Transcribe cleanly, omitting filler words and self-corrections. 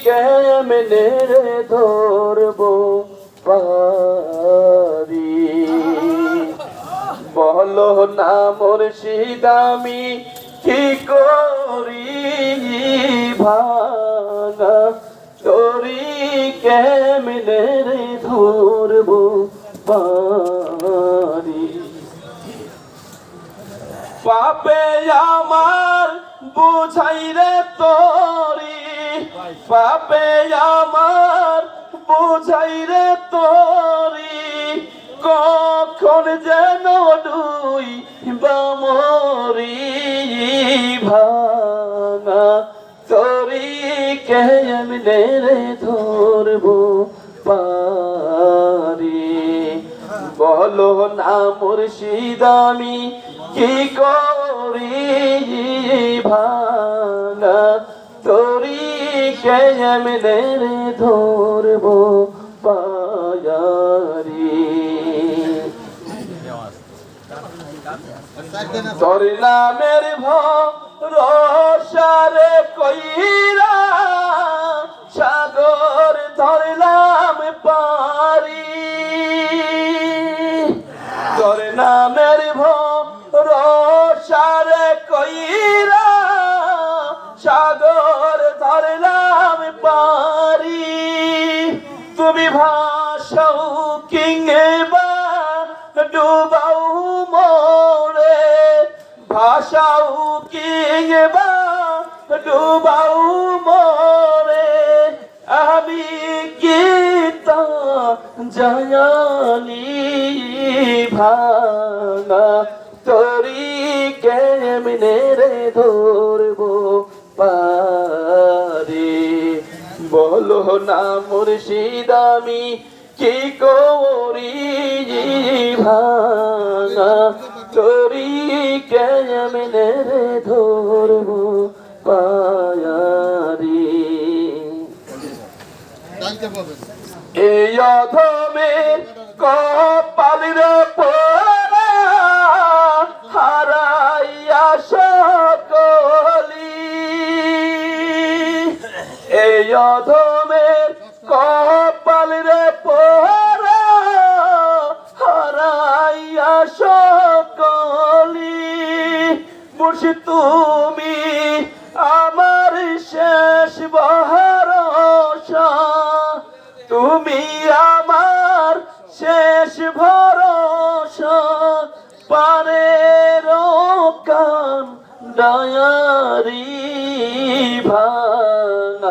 কেমনে রে ধরবো পারি বলো না মুর্শিদ আমি কি করি ভাঙা তোরি কেমনে রে ধরবো পারি পাপে আমার বুঝাই রে তোরি পাপে আমার বুঝাই রে তোরি কখন যেন ডুই বামরি ভাঙা তোরি কেমনে রে ধরবো পারি বলো না মুর্শিদ আমি কি করি ভাঙা তোরি কেমনে রে ধরবো পারি তোর নামের ভরসারে কইরা সাগর ধরলাম পারি তোর নামের ভরসারে কইরা সাগর ধরলাম পারি তুমি ভাষাও কিংবা ডুবাও মোরে ভাষাও কিংবা ডুবাও মোরে আমি গীতা জানি ভাঙা তোরি কেমনে রে ধরবো পারি বলো না মুর্শিদ আমি কি করি ভাঙা তোরি কেমনে রে ধরবো পারি এই অধমের কপালের পোড়া হারাইয়া সকলি এই অধমের কপালের পোড়া হারাইয়া সকলি মুর্শিদ তুমি আমার শেষ ভরসা তুমি আমার শেষ ভরসা পারের কান ডায়ারি ভা